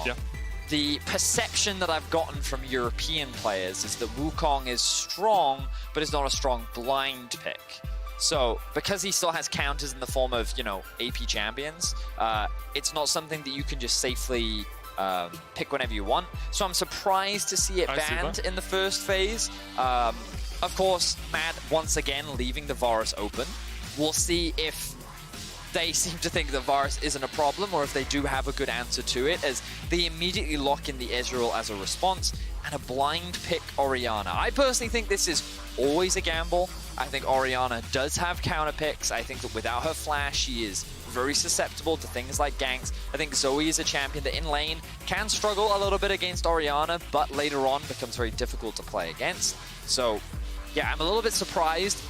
Yeah. The perception that I've gotten from European players is that Wukong is strong, but is not a strong blind pick. So, because he still has counters in the form of, you know, AP champions, it's not something that you can just safely pick whenever you want. So I'm surprised to see it banned in the first phase. Of course, Mad, once again, leaving the Varus open. We'll see if they seem to think that Varus isn't a problem, or if they do have a good answer to it, as they immediately lock in the Ezreal as a response, and a blind pick Orianna. I personally think this is always a gamble. I think Orianna does have counter picks. I think that without her flash, she is very susceptible to things like ganks. I think Zoe is a champion that in lane can struggle a little bit against Orianna, but later on becomes very difficult to play against. So yeah, I'm a little bit surprised.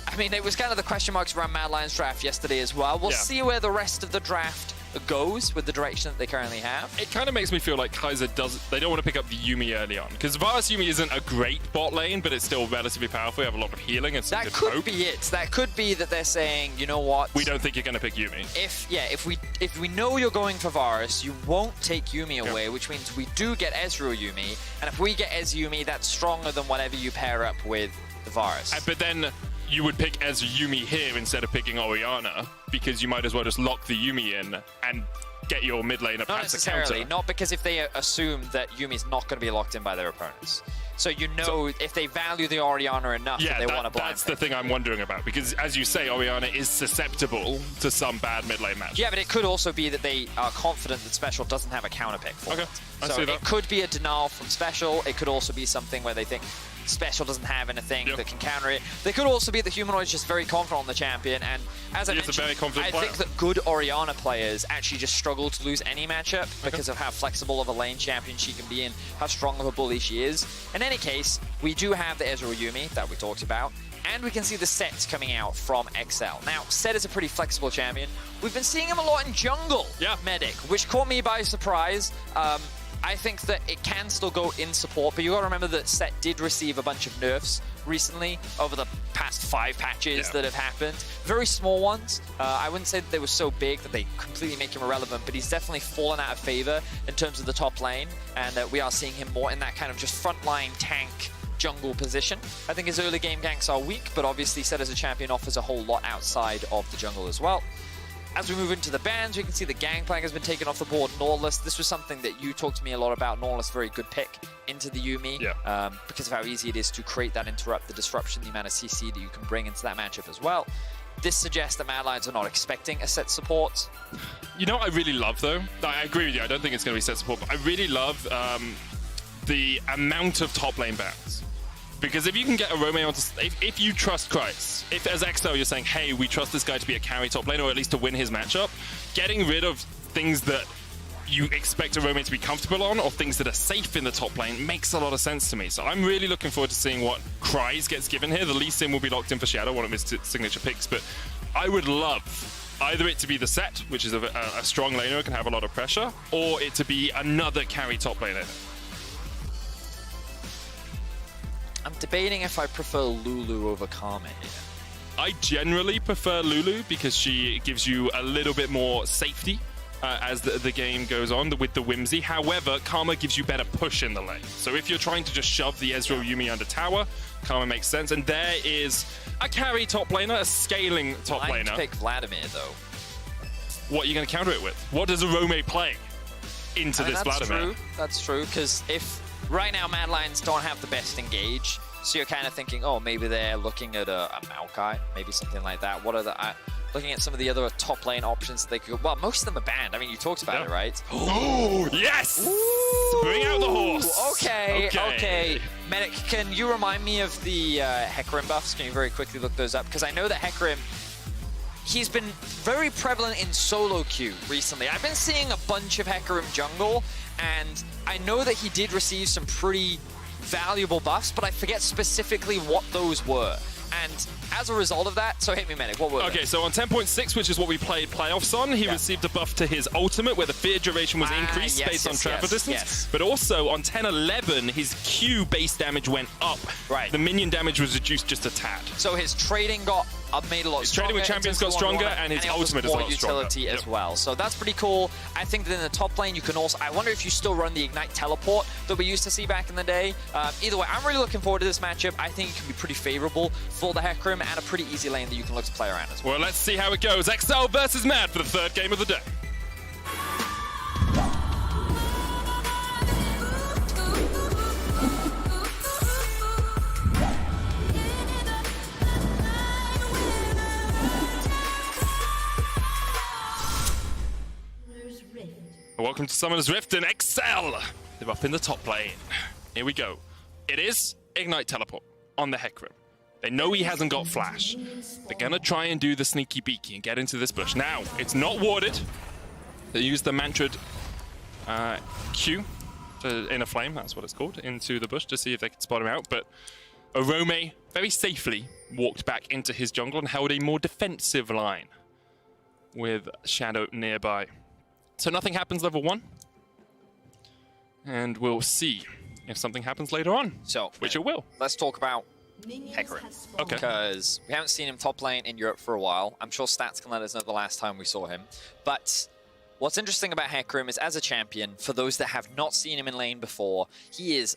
I mean, it was kind of the question marks around Mad Lions draft yesterday as well. We'll see where the rest of the draft goes with the direction that they currently have. It kind of makes me feel like Kaiser they don't want to pick up the Yuumi early on, because Varus Yuumi isn't a great bot lane, but it's still relatively powerful. You have a lot of healing and some that good could hope. be it. That could be that they're saying, you know what? We don't think you're going to pick Yuumi. If we know you're going for Varus, you won't take Yuumi away, which means we do get Ezreal Yuumi, and if we get Yuumi, that's stronger than whatever you pair up with the Varus. But then you would pick Yuumi here instead of picking Orianna, because you might as well just lock the Yuumi in and get your mid lane up. Not necessarily, not because if they assume that Yuumi's not going to be locked in by their opponents. So you know, if they value the Orianna enough that they want to blind that's the thing I'm wondering about, because as you say, Orianna is susceptible to some bad mid lane match. Yeah, but it could also be that they are confident that Special doesn't have a counter pick for it. So it could be a denial from Special. It could also be something where they think Special doesn't have anything that can counter it. They could also be the Humanoid's just very confident on the champion, and as I mentioned, I think that good Orianna players actually just struggle to lose any matchup because of how flexible of a lane champion she can be and how strong of a bully she is. In any case, we do have the Ezreal Yuumi that we talked about, and we can see the Sett coming out from XL. Now, Sett is a pretty flexible champion. We've been seeing him a lot in jungle medic, which caught me by surprise. I think that it can still go in support, but you got to remember that Sett did receive a bunch of nerfs recently over the past 5 patches that have happened. Very small ones. I wouldn't say that they were so big that they completely make him irrelevant, but he's definitely fallen out of favor in terms of the top lane, and we are seeing him more in that kind of just frontline tank jungle position. I think his early game ganks are weak, but obviously Sett as a champion offers a whole lot outside of the jungle as well. As we move into the bans, we can see the Gangplank has been taken off the board. Nautilus, this was something that you talked to me a lot about. Nautilus, very good pick into the Yuumi because of how easy it is to create that interrupt, the disruption, the amount of CC that you can bring into that matchup as well. This suggests that Mad Lions are not expecting a Sett support. You know what I really love, though? I agree with you. I don't think it's going to be Sett support, but I really love the amount of top lane bans. Because if you can get Orome onto... If you trust Kryze, if as XL you're saying, hey, we trust this guy to be a carry top lane, or at least to win his matchup, getting rid of things that you expect Orome to be comfortable on, or things that are safe in the top lane, makes a lot of sense to me. So I'm really looking forward to seeing what Kryze gets given here. The Lee Sin will be locked in for Shadow, one of his signature picks, but I would love either it to be the Sett, which is a strong laner who can have a lot of pressure, or it to be another carry top laner. I'm debating if I prefer Lulu over Karma here. I generally prefer Lulu because she gives you a little bit more safety as the game goes on with the Whimsy. However, Karma gives you better push in the lane. So if you're trying to just shove the Ezreal Yuumi under tower, Karma makes sense. And there is a carry top laner, a scaling top laner. I'd pick Vladimir, though. What are you going to counter it with? What does Orome play into this Vladimir? That's true, because if right now Mad Lions don't have the best engage, so you're kind of thinking, oh, maybe they're looking at a Maokai, maybe something like that. What are the... looking at some of the other top lane options that they could... Well, most of them are banned. I mean, you talked about it, right? Oh, yes! Ooh. Bring out the horse! Okay. Medic, can you remind me of the Hecarim buffs? Can you very quickly look those up? Because I know that Hecarim, he's been very prevalent in solo queue recently. I've been seeing a bunch of Hecarim jungle, and I know that he did receive some pretty valuable buffs, but I forget specifically what those were. And as a result of that, so hit me, Medic, what were they? Okay, so on 10.6, which is what we played playoffs on, he received a buff to his ultimate, where the fear duration was increased based on travel distance. But also on 10.11, his Q base damage went up. Right. The minion damage was reduced just a tad. So his trading got made a lot his stronger. Trading with champions got stronger, and his ultimate is a lot stronger. Utility as well. So that's pretty cool. I think that in the top lane, you can also... I wonder if you still run the Ignite teleport that we used to see back in the day. Either way, I'm really looking forward to this matchup. I think it can be pretty favorable for the Hecarim and a pretty easy lane that you can look to play around as well. Well, let's see how it goes. XL versus Mad for the third game of the day. Welcome to Summoner's Rift and XL. They're up in the top lane. Here we go. It is Ignite Teleport on the Hecarim. They know he hasn't got Flash. They're going to try and do the sneaky beaky and get into this bush. Now, it's not warded. They use the mantra Q in a flame, that's what it's called, into the bush to see if they can spot him out. But Orome very safely walked back into his jungle and held a more defensive line with Shadow nearby. So nothing happens level 1. And we'll see if something happens later on. So, which it will. Let's talk about Hecarim. Okay. Because we haven't seen him top lane in Europe for a while. I'm sure stats can let us know the last time we saw him. But what's interesting about Hecarim is, as a champion, for those that have not seen him in lane before, he is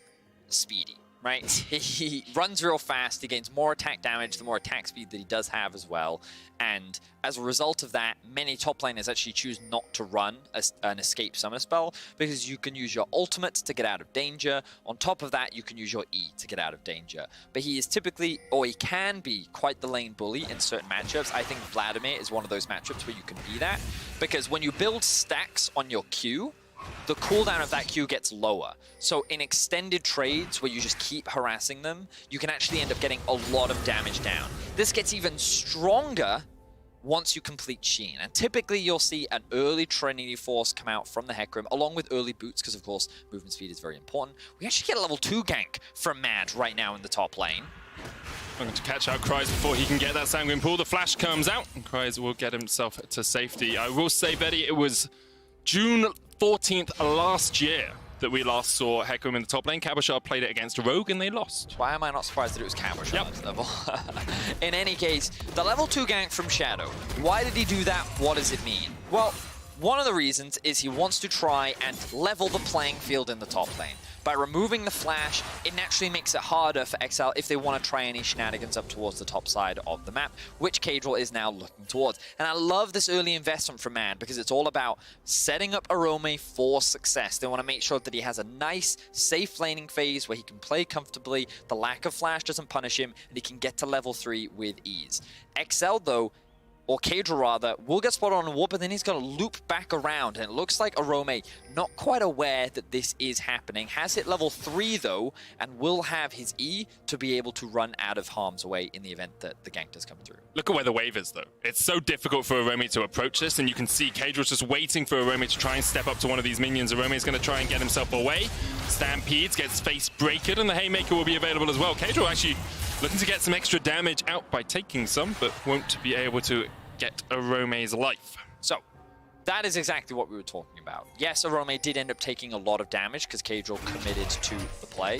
speedy, right? He runs real fast. He gains more attack damage, the more attack speed that he does have as well. And as a result of that, many top laners actually choose not to run an escape summoner spell because you can use your ultimate to get out of danger. On top of that, you can use your E to get out of danger. But he is typically, or he can be, quite the lane bully in certain matchups. I think Vladimir is one of those matchups where you can be that, because when you build stacks on your Q, the cooldown of that Q gets lower. So in extended trades where you just keep harassing them, you can actually end up getting a lot of damage down. This gets even stronger once you complete Sheen. And typically you'll see an early Trinity Force come out from the Hecarim, along with early boots, because of course movement speed is very important. We actually get a level 2 gank from Mad right now in the top lane. I'm going to catch out Kryze before he can get that Sanguine Pool. The flash comes out, and Kryze will get himself to safety. I will say, Vedi, it was June 14th last year that we last saw Hecarim in the top lane. Cabochard played it against Rogue and they lost. Why am I not surprised that it was Cabochard's level? In any case, the level 2 gank from Shadow. Why did he do that? What does it mean? Well, one of the reasons is he wants to try and level the playing field in the top lane. By removing the flash, it naturally makes it harder for XL if they want to try any shenanigans up towards the top side of the map, which Caedrel is now looking towards. And I love this early investment from Mad because it's all about setting up Orome for success. They want to make sure that he has a nice, safe laning phase where he can play comfortably, the lack of flash doesn't punish him, and he can get to level 3 with ease. XL, though, or Caedrel rather, will get spotted on a ward, but then he's going to loop back around. And it looks like Orome, not quite aware that this is happening, has hit level 3 though, and will have his E to be able to run out of harm's way in the event that the gank does come through. Look at where the wave is though. It's so difficult for Orome to approach this, and you can see Caedrel's just waiting for Orome to try and step up to one of these minions. Orome's going to try and get himself away. Stampedes, gets face breakered, and the Haymaker will be available as well. Caedrel actually looking to get some extra damage out by taking some, but won't be able to get Orome's life. So, that is exactly what we were talking about. Yes, Orome did end up taking a lot of damage because Caedrel committed to the play,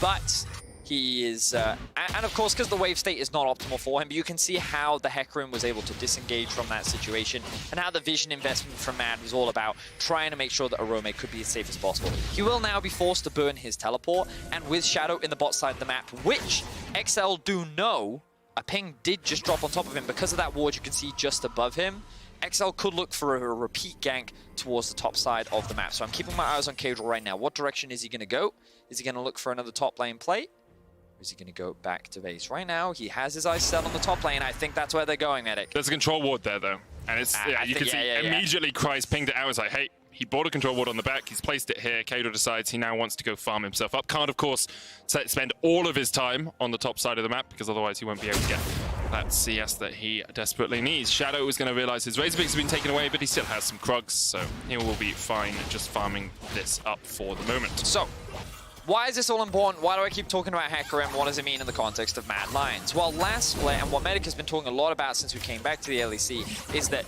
but he is, and of course, because the wave state is not optimal for him, but you can see how the Hecarim was able to disengage from that situation and how the vision investment from Mad was all about trying to make sure that Orome could be as safe as possible. He will now be forced to burn his teleport, and with Shadow in the bot side of the map, which XL do know, a ping did just drop on top of him. Because of that ward you can see just above him, XL could look for a repeat gank towards the top side of the map. So I'm keeping my eyes on Caedrel right now. What direction is he going to go? Is he going to look for another top lane plate? Or is he going to go back to base? Right now, he has his eyes set on the top lane. I think that's where they're going, Medic. There's a control ward there, though. And it's you can see immediately Kryze pinged it out. It's like, hey, he bought a control ward on the back. He's placed it here. Caedrel decides he now wants to go farm himself up. Can't, of course, spend all of his time on the top side of the map because otherwise he won't be able to get that CS that he desperately needs. Shadow is going to realize his Razor Picks have been taken away, but he still has some Krugs, so he will be fine just farming this up for the moment. So, why is this all important? Why do I keep talking about Hecarim? What does it mean in the context of Mad Lions? Well, last split, and what Medic has been talking a lot about since we came back to the LEC, is that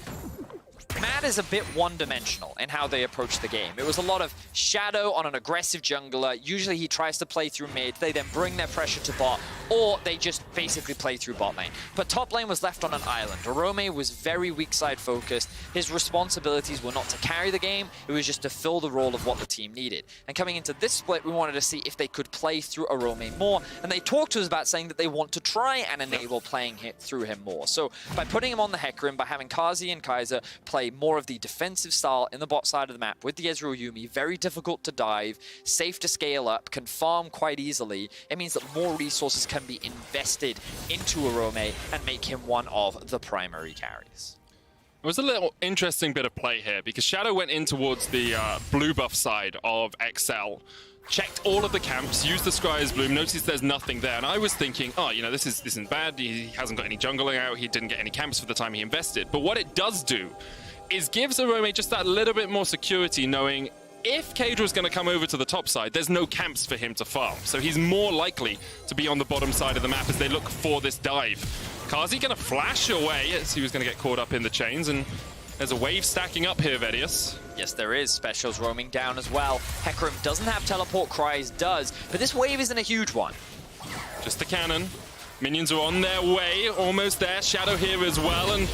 Mad is a bit one-dimensional in how they approach the game. It was a lot of Shadow on an aggressive jungler. Usually he tries to play through mid. They then bring their pressure to bot, or they just basically play through bot lane. But top lane was left on an island. Orome was very weak side focused. His responsibilities were not to carry the game. It was just to fill the role of what the team needed. And coming into this split, we wanted to see if they could play through Orome more. And they talked to us about saying that they want to try and enable playing through him more. So by putting him on the Hecarim, by having Carzzy and Kaiser play more of the defensive style in the bot side of the map with the Ezreal Yuumi, very difficult to dive, safe to scale up, can farm quite easily, it means that more resources can be invested into Orome and make him one of the primary carries. It was a little interesting bit of play here because Shadow went in towards the blue buff side of XL, checked all of the camps, used the Scryer's Bloom, noticed there's nothing there, and I was thinking, oh, you know, this isn't bad, he hasn't got any jungling out, he didn't get any camps for the time he invested. But what it does do is gives Orome just that little bit more security, knowing if Caedrel's going to come over to the top side, there's no camps for him to farm. So he's more likely to be on the bottom side of the map as they look for this dive. Carzzy going to flash away as he was going to get caught up in the chains, and there's a wave stacking up here, Vedius. Yes, there is. Specials roaming down as well. Hecarim doesn't have teleport, Kryze does, but this wave isn't a huge one. Just the cannon. Minions are on their way, almost there. Shadow here as well, and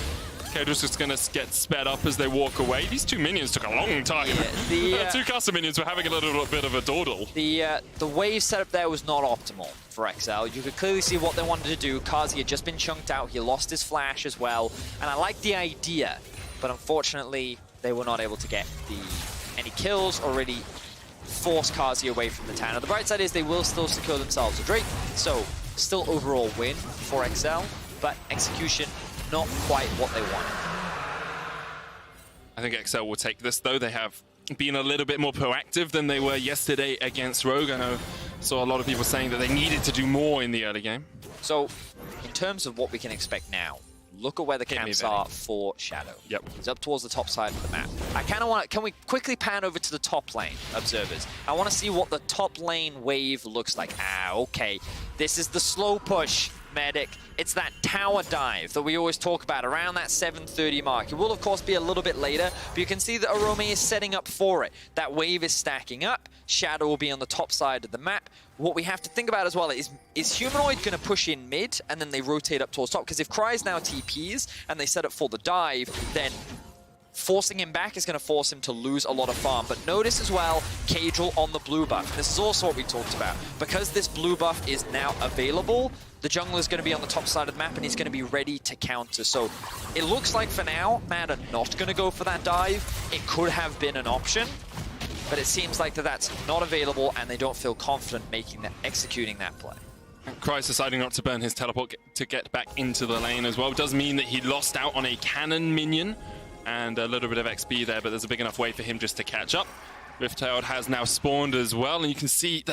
Caedrel's just going to get sped up as they walk away. These two minions took a long time. Yeah, two custom minions were having a little bit of a dawdle. The wave setup there was not optimal for XL. You could clearly see what they wanted to do. Carzzy had just been chunked out. He lost his flash as well. And I like the idea, but unfortunately, they were not able to get any kills or really force Carzzy away from the town. Now, the bright side is they will still secure themselves a Drake, so still overall win for XL, but execution not quite what they wanted. I think XL will take this, though. They have been a little bit more proactive than they were yesterday against Rogue. I know saw a lot of people saying that they needed to do more in the early game. So, in terms of what we can expect now, look at where the camps are for Shadow. Yep. He's up towards the top side of the map. I kind of want to, can we quickly pan over to the top lane, observers? I want to see what the top lane wave looks like. Okay. This is the slow push, Medic. It's that tower dive that we always talk about around that 7:30 mark. It will, of course, be a little bit later, but you can see that Orome is setting up for it. That wave is stacking up. Shadow will be on the top side of the map. What we have to think about as well is Humanoid going to push in mid and then they rotate up towards top? Because if Kryze now TPs and they set up for the dive, then forcing him back is going to force him to lose a lot of farm. But notice as well, Caedrel on the blue buff. This is also what we talked about. Because this blue buff is now available, the jungler is going to be on the top side of the map and he's going to be ready to counter. So it looks like for now, Mad are not going to go for that dive. It could have been an option, but it seems like that's not available and they don't feel confident executing that play. Kryze deciding not to burn his teleport to get back into the lane as well. It does mean that he lost out on a cannon minion and a little bit of XP there, but there's a big enough way for him just to catch up. Riftherald has now spawned as well, and you can see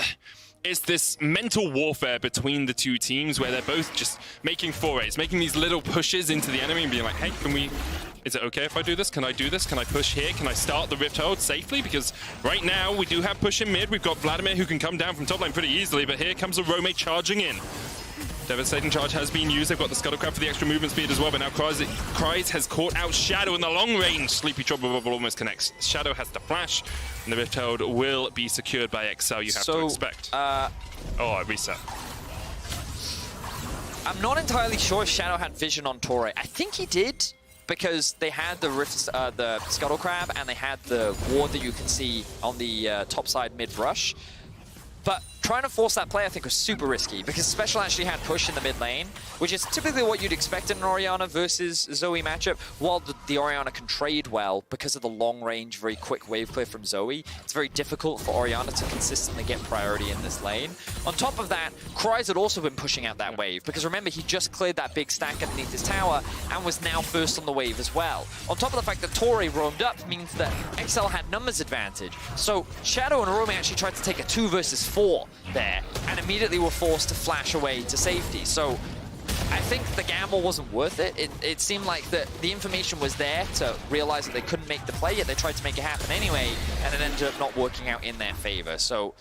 it's this mental warfare between the two teams where they're both just making forays, making these little pushes into the enemy and being like, hey, is it okay if I do this? Can I do this? Can I push here? Can I start the Riftherald safely? Because right now we do have push in mid. We've got Vladimir who can come down from top lane pretty easily, but here comes Orome charging in. Devastating charge has been used. They've got the Scuttle Crab for the extra movement speed as well, but now Kryze has caught out Shadow in the long range. Sleepy Trouble almost connects. Shadow has to flash, and the Riftherald will be secured by XL, you have to expect. Oh, I reset. I'm not entirely sure if Shadow had vision on Torre. I think he did, because they had the Scuttle Crab, and they had the ward that you can see on the top side mid-rush. But trying to force that play, I think, was super risky because Special actually had push in the mid lane, which is typically what you'd expect in an Orianna versus Zoe matchup. While the Orianna can trade well because of the long range, very quick wave clear from Zoe, it's very difficult for Orianna to consistently get priority in this lane. On top of that, Kryze had also been pushing out that wave because remember, he just cleared that big stack underneath his tower and was now first on the wave as well. On top of the fact that Torre roamed up means that XL had numbers advantage. So Shadow and Orome actually tried to take a 2 versus 4 there and immediately were forced to flash away to safety. So I think the gamble wasn't worth it. It seemed like the information was there to realize that they couldn't make the play, yet they tried to make it happen anyway, and it ended up not working out in their favor. So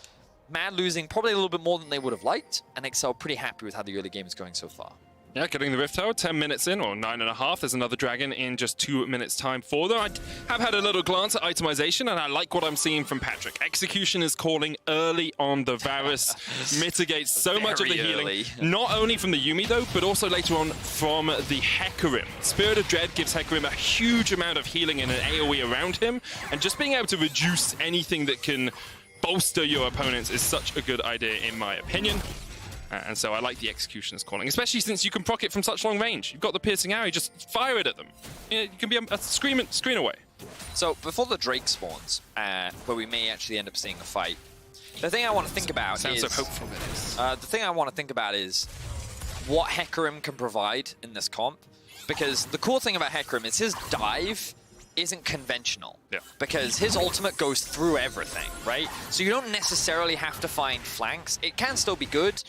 Mad losing probably a little bit more than they would have liked, and XL pretty happy with how the early game is going so far. Yeah, getting the Rift Tower 10 minutes in, or 9.5. There's another dragon in just 2 minutes time for them. I have had a little glance at itemization, and I like what I'm seeing from Patrik. Execution is calling early on the Varus, mitigates so much of the healing. Not only from the Yuumi, though, but also later on from the Hecarim. Spirit of Dread gives Hecarim a huge amount of healing and an AoE around him, and just being able to reduce anything that can bolster your opponents is such a good idea, in my opinion. And so I like the executioner's calling, especially since you can proc it from such long range. You've got the piercing arrow, you just fire it at them. You can be a screen away. So before the Drake spawns, where we may actually end up seeing a fight, the thing I want to think about Sounds so hopeful, the thing I want to think about is what Hecarim can provide in this comp. Because the cool thing about Hecarim is his dive isn't conventional, because his ultimate goes through everything, right? So you don't necessarily have to find flanks. It can still be good,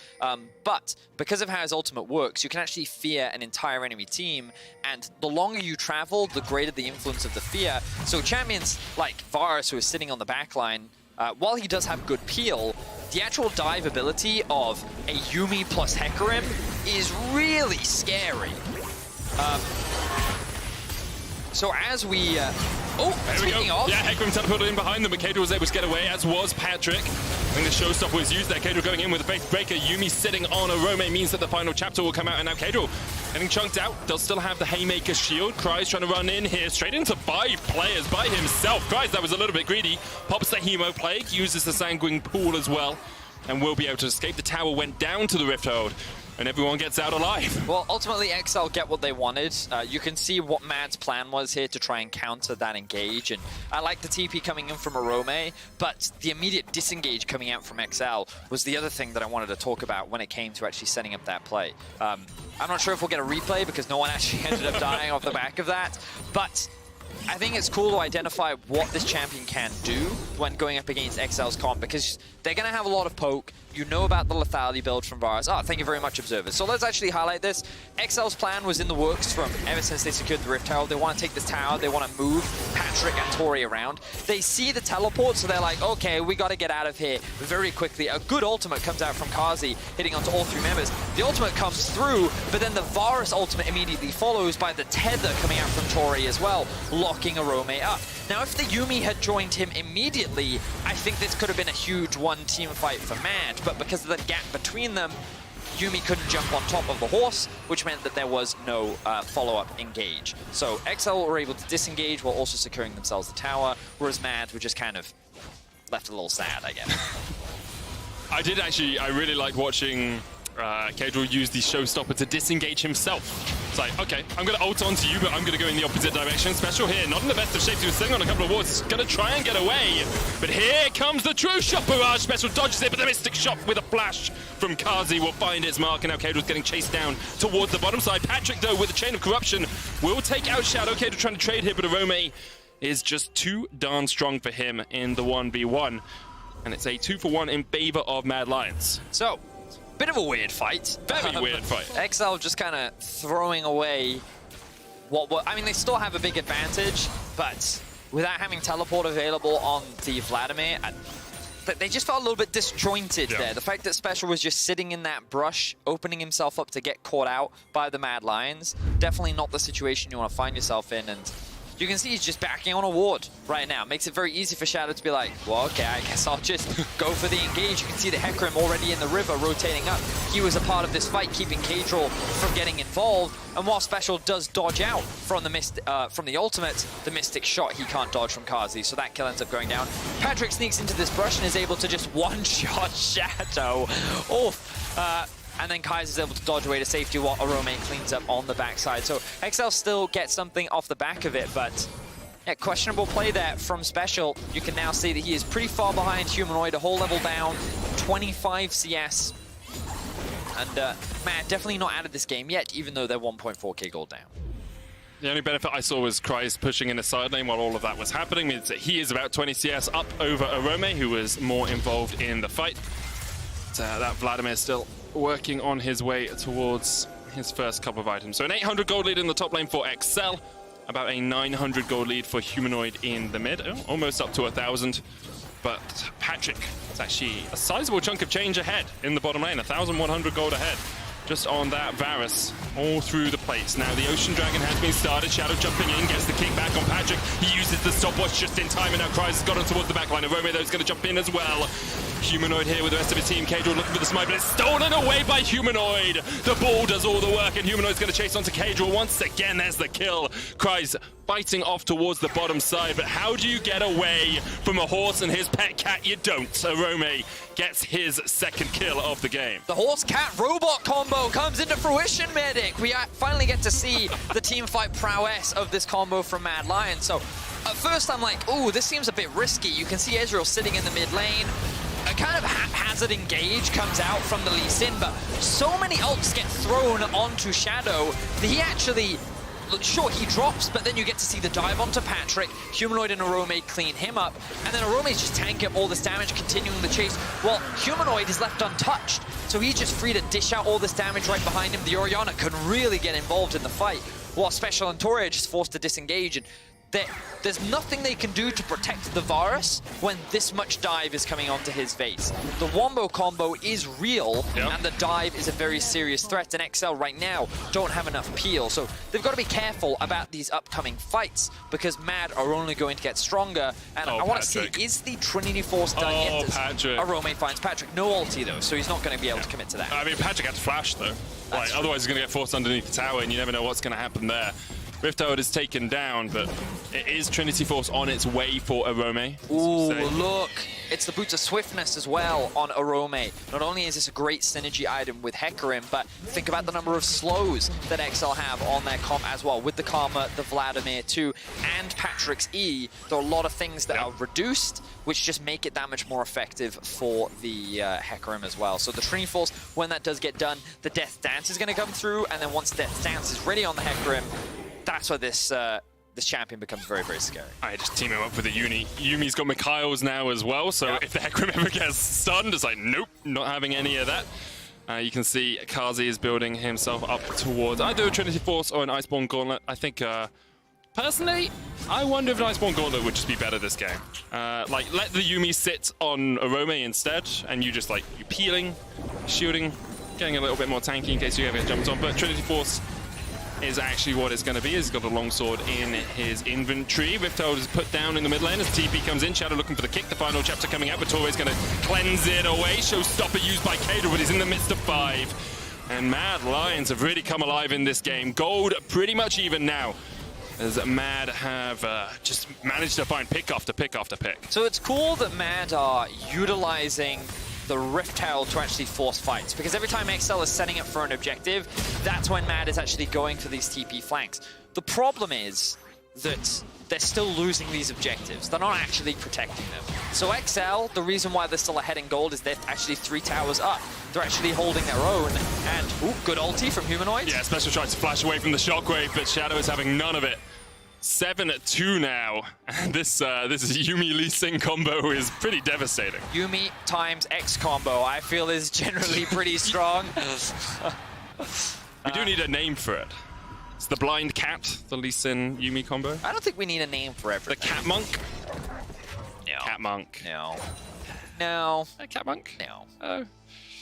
but because of how his ultimate works, you can actually fear an entire enemy team, and the longer you travel, the greater the influence of the fear. So champions like Varus, who is sitting on the backline, while he does have good peel, the actual dive ability of a Yuumi plus Hecarim is really scary. So as we... there we go. Off. Yeah, Hecarim teleported in behind them, but Caedrel was able to get away, as was Patrik. I think the showstopper was used there. Caedrel going in with a Faith Breaker. Yuumi sitting on Orome means that the final chapter will come out, and now Caedrel getting chunked out. Does still have the Haymaker shield. Kryze trying to run in here, straight into 5 players by himself. Kryze, that was a little bit greedy. Pops the Hemo Plague, uses the Sanguine Pool as well, and will be able to escape. The tower went down to the Rift Hold, and everyone gets out alive. Well, ultimately, XL get what they wanted. You can see what Mad's plan was here to try and counter that engage, and I like the TP coming in from Orome, but the immediate disengage coming out from XL was the other thing that I wanted to talk about when it came to actually setting up that play. I'm not sure if we'll get a replay because no one actually ended up dying off the back of that, but I think it's cool to identify what this champion can do when going up against XL's comp, because they're going to have a lot of poke. You know about the lethality build from Varus. Oh, thank you very much, Observers. So let's actually highlight this. XL's plan was in the works from ever since they secured the Rift Tower. They want to take this tower. They want to move Patrik and Tori around. They see the teleport, so they're like, okay, we got to get out of here very quickly. A good ultimate comes out from Carzzy, hitting onto all 3 members. The ultimate comes through, but then the Varus ultimate immediately follows by the tether coming out from Tori as well, locking Orome up. Now, if the Yuumi had joined him immediately, I think this could have been a huge one-team fight for Mad, but because of the gap between them, Yuumi couldn't jump on top of the horse, which meant that there was no follow-up engage. So XL were able to disengage while also securing themselves the tower, whereas Mad were just kind of left a little sad, I guess. I really like watching Caedrel use the showstopper to disengage himself. It's like, okay, I'm going to ult onto you, but I'm going to go in the opposite direction. Special here, not in the best of shapes. He was sitting on a couple of wards. He's going to try and get away. But here comes the true shot barrage. Special dodges it, but the Mystic Shot with a flash from Carzzy will find its mark. And now Caedrel's getting chased down towards the bottom side. Patrik, though, with the Chain of Corruption, will take out Shadow. Caedrel trying to trade here, but Orome is just too darn strong for him in the 1v1. And it's a 2-for-1 in favor of Mad Lions. So, bit of a weird fight. Very weird fight. XL just kind of throwing away what I mean, they still have a big advantage, but without having teleport available on the Vladimir, they just felt a little bit disjointed there. The fact that Special was just sitting in that brush, opening himself up to get caught out by the Mad Lions, definitely not the situation you want to find yourself in, and you can see he's just backing on a ward right now. Makes it very easy for Shadow to be like, well, okay, I guess I'll just go for the engage. You can see the Hecarim already in the river rotating up. He was a part of this fight, keeping Caedrel from getting involved. And while Special does dodge out from the ultimate, the Mystic Shot he can't dodge from Carzzy, so that kill ends up going down. Patrik sneaks into this brush and is able to just one-shot Shadow. And then Kaiser is able to dodge away to safety while Orome cleans up on the backside. So XL still gets something off the back of it, but yeah, questionable play there from Special. You can now see that he is pretty far behind Humanoid, a whole level down, 25 CS. And man, definitely not out of this game yet, even though they're 1.4k gold down. The only benefit I saw was Kryze pushing in the side lane while all of that was happening. Means that he is about 20 CS up over Orome, who was more involved in the fight. That Vladimir still working on his way towards his first couple of items. So an 800 gold lead in the top lane for XL, about a 900 gold lead for Humanoid in the mid, almost up to 1,000. But Patrik, it's actually a sizable chunk of change ahead in the bottom lane, 1,100 gold ahead. just on that Varus, all through the plates. Now the Ocean Dragon has been started. Shadow jumping in, gets the kickback on Patrik. He uses the stopwatch just in time, and now Kryze has got on towards the backline. Orome, though, is going to jump in as well. Humanoid here with the rest of his team. Caedrel looking for the smite, but it's stolen away by Humanoid. The ball does all the work, and Humanoid's going to chase onto Caedrel. Once again, there's the kill. Kryze biting off towards the bottom side, but how do you get away from a horse and his pet cat? You don't. Orome gets his second kill of the game. The horse-cat-robot combo comes into fruition, Medic. We finally get to see the team fight prowess of this combo from Mad Lion. So at first I'm like, ooh, this seems a bit risky. You can see Ezreal sitting in the mid lane. A kind of haphazard engage comes out from the Lee Sin, but so many ults get thrown onto Shadow that he actually, sure, he drops, but then you get to see the dive onto Patrik. Humanoid and Orome clean him up, and then Orome's just tanking up all this damage, continuing the chase. Well, Humanoid is left untouched, so he's just free to dish out all this damage right behind him. The Orianna can really get involved in the fight, while Special and Tori are just forced to disengage, and there's nothing they can do to protect the Varus when this much dive is coming onto his face. The Wombo combo is real, and the dive is a very serious threat, and XL right now don't have enough peel. So they've got to be careful about these upcoming fights, because Mad are only going to get stronger. And I want to see, is the Trinity Force done yet? Patrik. Orome finds Patrik. No ulti though, so he's not going to be able to commit to that. I mean, Patrik had to flash though. Like, otherwise he's going to get forced underneath the tower, and you never know what's going to happen there. Rift Herald is taken down, but it is Trinity Force on its way for Orome. Ooh, look. It's the Boots of Swiftness as well on Orome. Not only is this a great synergy item with Hecarim, but think about the number of slows that XL have on their comp as well. With the Karma, the Vladimir too, and Patrick's E, there are a lot of things that are reduced, which just make it that much more effective for the Hecarim as well. So the Trinity Force, when that does get done, the Death Dance is going to come through, and then once Death Dance is ready on the Hecarim, that's where this champion becomes very, very scary. I just team him up with a Yuumi. Yuumi's got Mikhail's now as well, so if the Hecarim ever gets stunned, it's like, nope, not having any of that. You can see Carzzy is building himself up towards either a Trinity Force or an Iceborne Gauntlet. I think, personally, I wonder if an Iceborne Gauntlet would just be better this game. Like, let the Yuumi sit on Orome instead, and you just, like, you're peeling, shielding, getting a little bit more tanky in case you ever get jumped on. But Trinity Force is actually what it's going to be. He's got a longsword in his inventory. Rift Herald is put down in the mid lane as TP comes in. Shadow looking for the kick. The final chapter coming out, but Torre's going to cleanse it away. Showstopper used by Caedrel, but he's in the midst of 5. And Mad Lions have really come alive in this game. Gold pretty much even now, as Mad have just managed to find pick after pick after pick. So it's cool that Mad are utilizing the Rift Herald to actually force fights, because every time XL is setting up for an objective, that's when Mad is actually going for these TP flanks. The problem is that they're still losing these objectives. They're not actually protecting them. So XL, the reason why they're still ahead in gold is they're actually 3 towers up. They're actually holding their own, and ooh, good ulti from Humanoid. Yeah, Special tries to flash away from the shockwave, but Shadow is having none of it. 7-2 now. This Yuumi Lee Sin combo is pretty devastating. Yuumi times X combo, I feel, is generally pretty strong. We do need a name for it. It's the Blind Cat, the Lee Sin Yuumi combo. I don't think we need a name for everything. The Cat Monk? No. Cat Monk. No. No. Cat Monk? No. Oh.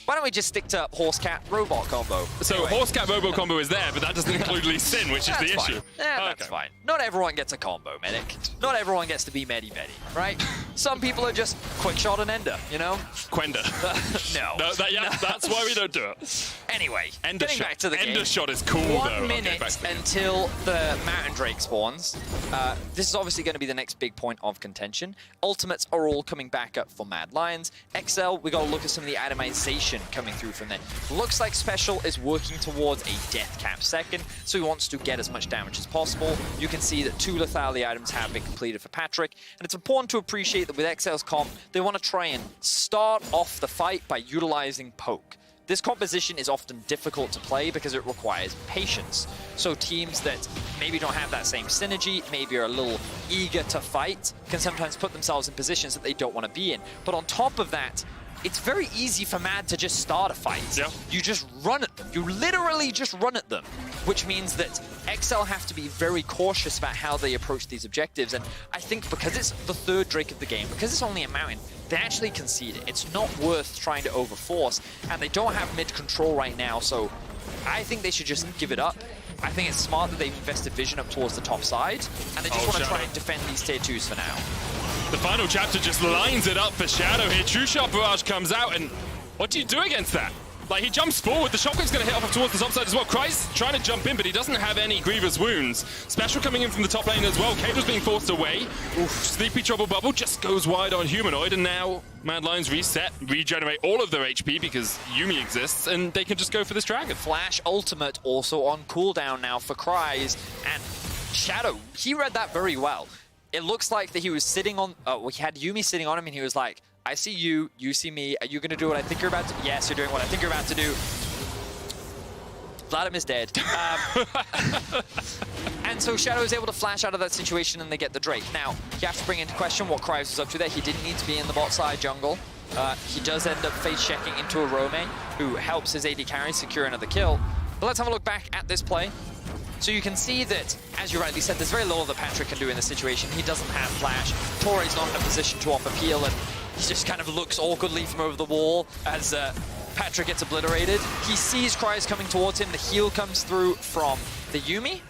Why don't we just stick to horse-cat-robot combo? So anyway. Horse-cat-robot combo is there, but that doesn't include Lee Sin, which is the issue. Yeah, that's fine. Not everyone gets a combo, Medic. Not everyone gets to be Medi-Medi, right? Some people are just quick shot and ender, you know? Quender. No. That's why we don't do it. Anyway, getting back to the game. Ender shot is cool, though. 1 minute until the Mountain Drake spawns. This is obviously going to be the next big point of contention. Ultimates are all coming back up for Mad Lions. XL, we got to look at some of the itemization coming through from there. Looks like Special is working towards a death cap second, so he wants to get as much damage as possible. You can see that 2 lethality items have been completed for Patrik, and it's important to appreciate that with XL's comp, they want to try and start off the fight by utilizing poke. This composition is often difficult to play because it requires patience. So teams that maybe don't have that same synergy, maybe are a little eager to fight, can sometimes put themselves in positions that they don't want to be in. But on top of that, it's very easy for Mad to just start a fight. Yeah. You just run at them. You literally just run at them, which means that XL have to be very cautious about how they approach these objectives. And I think because it's the 3rd Drake of the game, because it's only a mountain, they actually concede it. It's not worth trying to overforce, and they don't have mid control right now, so I think they should just give it up. I think it's smart that they've invested vision up towards the top side, and they just want to try and defend these tier 2s for now. The final chapter just lines it up for Shadow here. True Shot Barrage comes out, and what do you do against that? Like, he jumps forward, the shotgun's going to hit off towards the top side as well. Kryze trying to jump in, but he doesn't have any grievous wounds. Special coming in from the top lane as well. Caedrel's being forced away. Oof, Sleepy Trouble Bubble just goes wide on Humanoid, and now Mad Lions reset, regenerate all of their HP because Yuumi exists, and they can just go for this dragon. Flash Ultimate also on cooldown now for Kryze, and Shadow, he read that very well. It looks like that he was sitting on, he had Yuumi sitting on him, and he was like, I see you, you see me, are you going to do what I think you're about to do? Yes, you're doing what I think you're about to do. Vladimir's dead. And so Shadow is able to flash out of that situation and they get the Drake. Now, you have to bring into question what Kryze was up to there. He didn't need to be in the bot side jungle. He does end up face checking into Orome, who helps his AD carry secure another kill. But let's have a look back at this play. So you can see that, as you rightly said, there's very little that Patrik can do in this situation. He doesn't have flash. Torre's not in a position to offer peel, and he just kind of looks awkwardly from over the wall as Patrik gets obliterated. He sees Kryze coming towards him. The heal comes through from the Yuumi.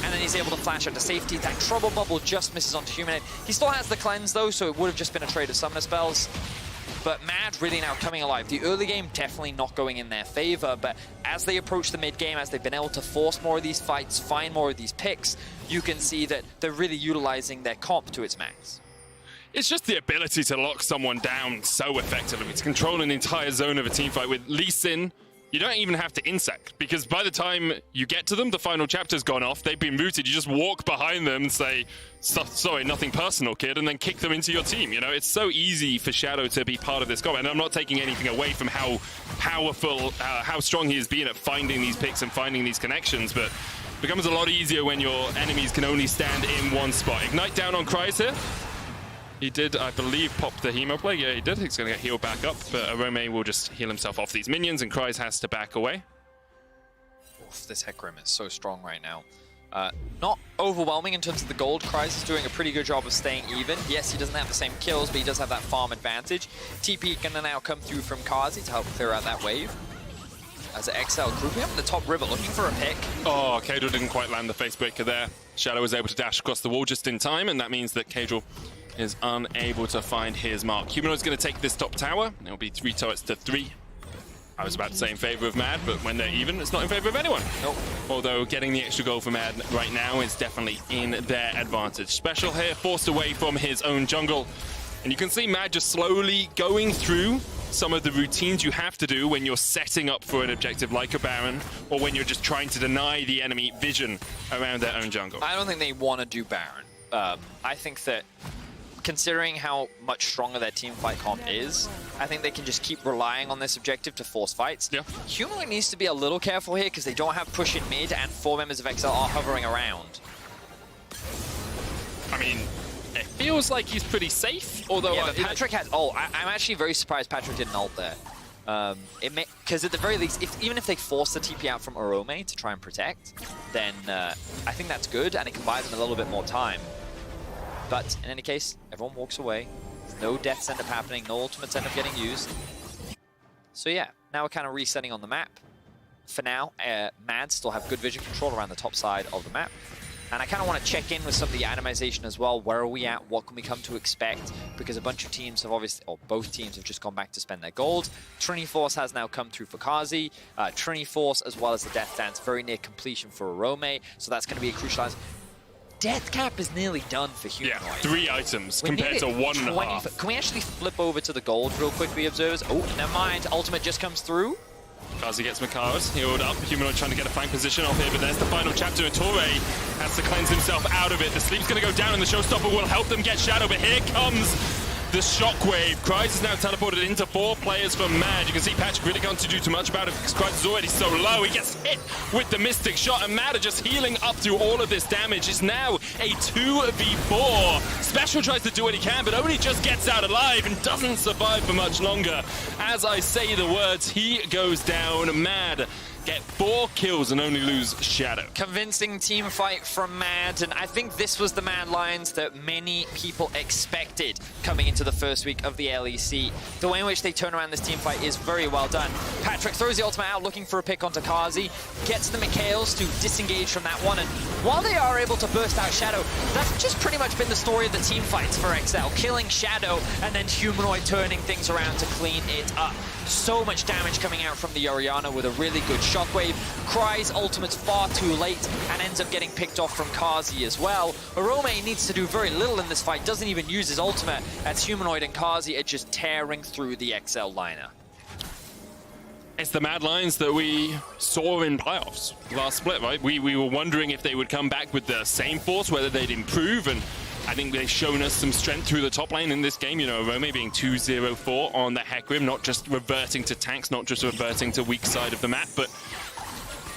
And then he's able to flash out to safety. That Trouble Bubble just misses onto Humanoid. He still has the cleanse though, so it would have just been a trade of summoner spells. But Mad really now coming alive. The early game definitely not going in their favor, but as they approach the mid game, as they've been able to force more of these fights, find more of these picks, you can see that they're really utilizing their comp to its max. It's just the ability to lock someone down so effectively. To control an entire zone of a team fight with Lee Sin. You don't even have to insect, because by the time you get to them, the final chapter's gone off, they've been rooted, you just walk behind them and say, sorry, nothing personal, kid, and then kick them into your team. You know, it's so easy for Shadow to be part of this combat, and I'm not taking anything away from how powerful, how strong he has been at finding these picks and finding these connections, but it becomes a lot easier when your enemies can only stand in one spot. Ignite down on Kryze here. He did, I believe, pop the Hemo play. Yeah, he did. He's going to get healed back up, but Orome will just heal himself off these minions, and Kryze has to back away. Oof, this Hecarim is so strong right now. Not overwhelming in terms of the gold. Kryze is doing a pretty good job of staying even. Yes, he doesn't have the same kills, but he does have that farm advantage. TP can now come through from Carzzy to help clear out that wave. As XL grouping up in the top river, looking for a pick. Oh, Caedrel didn't quite land the face breaker there. Shadow was able to dash across the wall just in time, and that means that Caedrel is unable to find his mark. Humanoid's going to take this top tower. It'll be 3 turrets to 3. I was about to say in favor of Mad, but when they're even, it's not in favor of anyone. Nope. Although getting the extra goal for Mad right now is definitely in their advantage. Special here, forced away from his own jungle. And you can see Mad just slowly going through some of the routines you have to do when you're setting up for an objective like a Baron, or when you're just trying to deny the enemy vision around their own jungle. I don't think they want to do Baron. I think that considering how much stronger their team fight comp is, I think they can just keep relying on this objective to force fights. Yeah. Humanoid needs to be a little careful here because they don't have push in mid and 4 members of XL are hovering around. I mean, it feels like he's pretty safe, although... Yeah, but Patrik has... Oh, I'm actually very surprised Patrik didn't ult there. Because at the very least, even if they force the TP out from Orome to try and protect, then I think that's good and it can buy them a little bit more time. But in any case, everyone walks away. No deaths end up happening, no ultimates end up getting used. So yeah, now we're kind of resetting on the map. For now, Mad still have good vision control around the top side of the map. And I kind of want to check in with some of the itemization as well. Where are we at? What can we come to expect? Because a bunch of teams have obviously, or both teams have just gone back to spend their gold. Trinity Force has now come through for Carzzy. Trinity Force, as well as the Death Dance, very near completion for Orome. So that's going to be a crucial... Death Cap is nearly done for Humanoid. Yeah, 3 items compared to 1.5. Can we actually flip over to the gold real quickly, observers? Oh, never mind. Ultimate just comes through. Carzzy gets Makaros, healed up. Humanoid trying to get a flank position off here, but there's the final chapter, and Torre has to cleanse himself out of it. The sleep's going to go down, and the showstopper will help them get Shadow, but here comes the shockwave. Kryze is now teleported into 4 players from Mad. You can see Patrik really can't do too much about it because Kryze is already so low. He gets hit with the Mystic Shot, and Mad are just healing up through all of this damage. It's now a 2v4. Special tries to do what he can, but only just gets out alive and doesn't survive for much longer. As I say the words, he goes down. Mad get 4 kills and only lose Shadow. Convincing team fight from Mad, and I think this was the Mad Lions that many people expected coming into the first week of the LEC. The way in which they turn around this team fight is very well done. Patrik throws the ultimate out, looking for a pick onto Carzzy, gets the Mikhails to disengage from that one, and while they are able to burst out Shadow, that's just pretty much been the story of the team fights for XL. Killing Shadow, and then Humanoid turning things around to clean it up. So much damage coming out from the Orianna with a really good shockwave. Kryze ultimate's far too late and ends up getting picked off from Carzzy as well. Orome needs to do very little in this fight, doesn't even use his ultimate, as Humanoid and Carzzy are just tearing through the XL liner. It's the Mad Lions that we saw in playoffs last split, right? We were wondering if they would come back with the same force, whether they'd improve, and I think they've shown us some strength through the top lane in this game. You know, Orome being 2-0-4 on the Hecarim, not just reverting to tanks, not just reverting to weak side of the map, but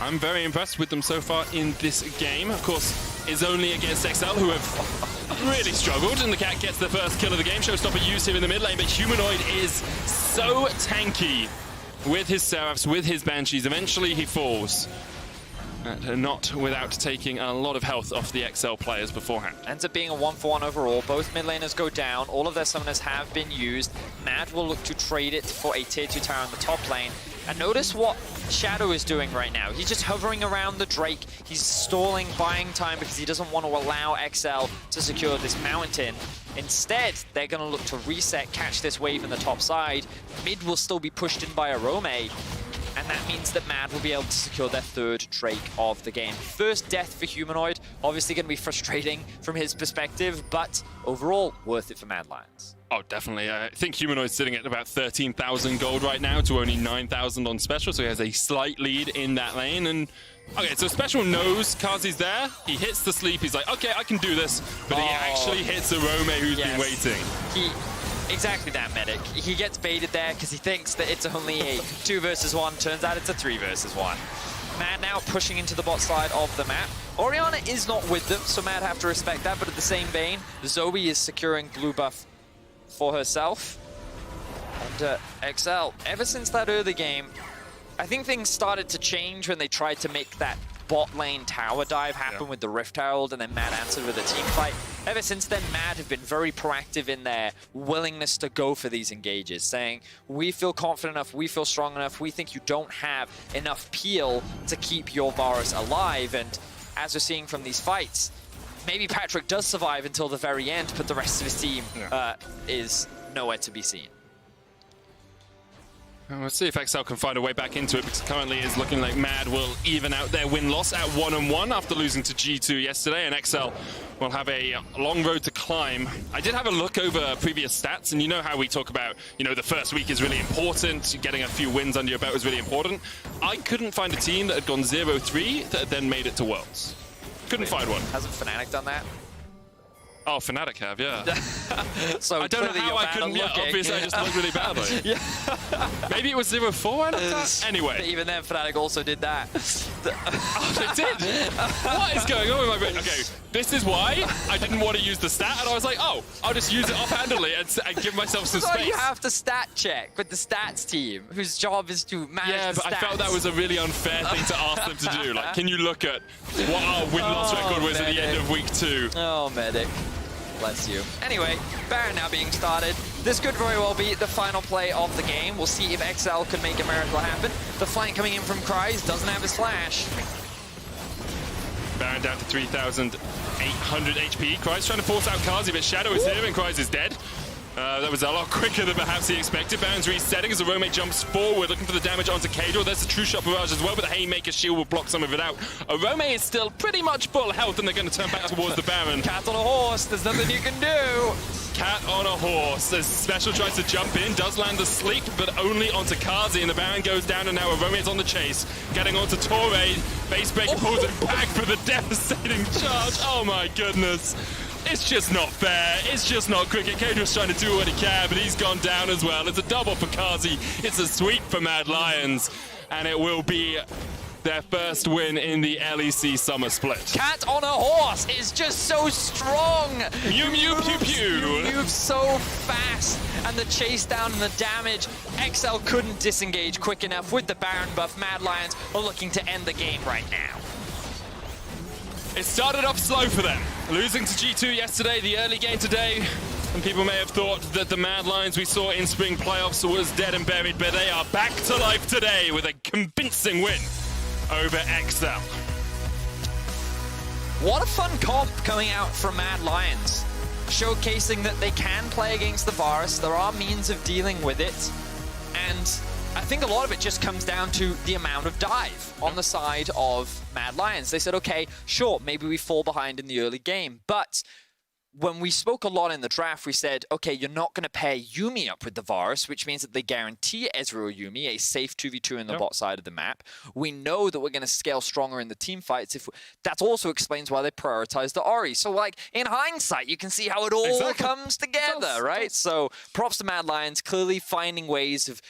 I'm very impressed with them so far in this game. Of course, it's only against XL, who have really struggled, and the Cat gets the first kill of the game. Showstopper used here in the mid lane, but Humanoid is so tanky with his Seraphs, with his Banshees. Eventually he falls. Not without taking a lot of health off the XL players beforehand. Ends up being a 1-for-1 overall. Both mid laners go down. All of their summoners have been used. Mad will look to trade it for a tier 2 tower in the top lane. And notice what Shadow is doing right now. He's just hovering around the Drake. He's stalling, buying time because he doesn't want to allow XL to secure this mountain. Instead, they're going to look to reset, catch this wave in the top side. Mid will still be pushed in by Orome. And that means that Mad will be able to secure their 3rd Drake of the game. First death for Humanoid, obviously going to be frustrating from his perspective, but overall, worth it for Mad Lions. Oh, definitely. I think Humanoid's sitting at about 13,000 gold right now to only 9,000 on Special, so he has a slight lead in that lane. And okay, so Special knows Carzzy's there. He hits the sleep. He's like, okay, I can do this. But he actually hits Orome, who's been waiting. Exactly that, Medic. He gets baited there because he thinks that it's only a 2 versus 1. Turns out it's a 3 versus 1. Mad now pushing into the bot side of the map. Orianna is not with them, so Mad have to respect that. But at the same vein, Zoe is securing blue buff for herself. And XL, ever since that early game, I think things started to change when they tried to make that bot lane tower dive happen with the Rift Herald, and then Mad answered with a team fight. Ever since then, Mad have been very proactive in their willingness to go for these engages, saying, we feel confident enough, we feel strong enough, we think you don't have enough peel to keep your Varus alive. And as we're seeing from these fights, maybe Patrik does survive until the very end, but the rest of his team is nowhere to be seen. Let's see if XL can find a way back into it, because currently it's looking like Mad will even out their win-loss at 1-1 after losing to G2 yesterday, and XL will have a long road to climb. I did have a look over previous stats, and you know how we talk about, you know, the first week is really important, getting a few wins under your belt is really important. I couldn't find a team that had gone 0-3 that had then made it to Worlds. Couldn't find one. Hasn't Fnatic done that? Oh, Fnatic have, yeah. So I don't know how I couldn't, obviously I just looked really badly. Maybe it was 0-4, I don't know. Anyway. Even then, Fnatic also did that. Oh, they did? What is going on with my brain? Okay, this is why I didn't want to use the stat, and I was like, oh, I'll just use it offhandedly and give myself some space. You have to stat check with the stats team, whose job is to manage the stats. I felt that was a really unfair thing to ask them to do. Like, can you look at what our win-loss record was at the end of week 2? Oh, Medic. Bless you. Anyway, Baron now being started. This could very well be the final play of the game. We'll see if XL can make a miracle happen. The flank coming in from Kryze doesn't have his flash. Baron down to 3,800 HP. Kryze trying to force out Carzzy, but Shadow is here and Kryze is dead. That was a lot quicker than perhaps he expected. Baron's resetting as Orome jumps forward, looking for the damage onto Caedrel. There's the True Shot barrage as well, but the Haymaker shield will block some of it out. Orome is still pretty much full health, and they're going to turn back towards the Baron. Cat on a horse, there's nothing you can do. Cat on a horse. As Special tries to jump in, does land the sleep, but only onto Carzzy, and the Baron goes down, and now Orome is on the chase. Getting onto Torre, Base Breaker pulls it back for the devastating charge. Oh my goodness. It's just not fair. It's just not cricket. Caedrel's trying to do what he can, but he's gone down as well. It's a double for Carzzy. It's a sweep for Mad Lions, and it will be their first win in the LEC Summer Split. Cat on a horse is just so strong. Mew, mew, pew, pew. He moves so fast, and the chase down and the damage. XL couldn't disengage quick enough with the Baron buff. Mad Lions are looking to end the game right now. It started off slow for them, losing to G2 yesterday, the early game today. And people may have thought that the Mad Lions we saw in spring playoffs was dead and buried, but they are back to life today with a convincing win over XL. What a fun comp coming out from Mad Lions, showcasing that they can play against the Varus. There are means of dealing with it, and I think a lot of it just comes down to the amount of dive on the side of Mad Lions. They said, okay, sure, maybe we fall behind in the early game, but when we spoke a lot in the draft, we said, okay, you're not going to pair Yuumi up with the Varus, which means that they guarantee Ezreal Yuumi a safe 2v2 in the bot side of the map. We know that we're going to scale stronger in the team fights. That also explains why they prioritize the Ori. So, like, in hindsight, you can see how it all comes together, right? So, props to Mad Lions, clearly finding ways of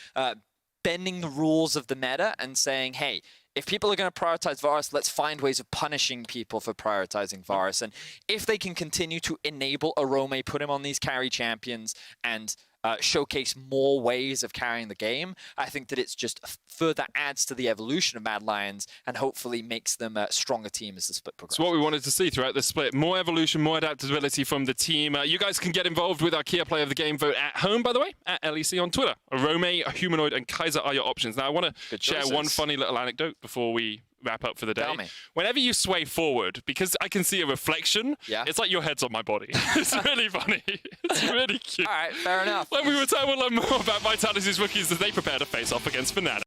bending the rules of the meta and saying, hey, if people are going to prioritize Varus, let's find ways of punishing people for prioritizing Varus. And if they can continue to enable Orome, put him on these carry champions, and showcase more ways of carrying the game, I think that it's just further adds to the evolution of Mad Lions and hopefully makes them a stronger team as the split progresses. It's what we wanted to see throughout the split. More evolution, more adaptability from the team. You guys can get involved with our Kia Player of the Game vote at home, by the way, at LEC on Twitter. Orome, Humanoid, and Kaiser are your options. Now, I want to share one funny little anecdote before we wrap up for the day. Tell me. Whenever you sway forward, because I can see a reflection, it's like your head's on my body. It's really funny. It's really cute. All right, fair enough. When we return, we'll learn more about Vitality's rookies as they prepare to face off against Fnatic.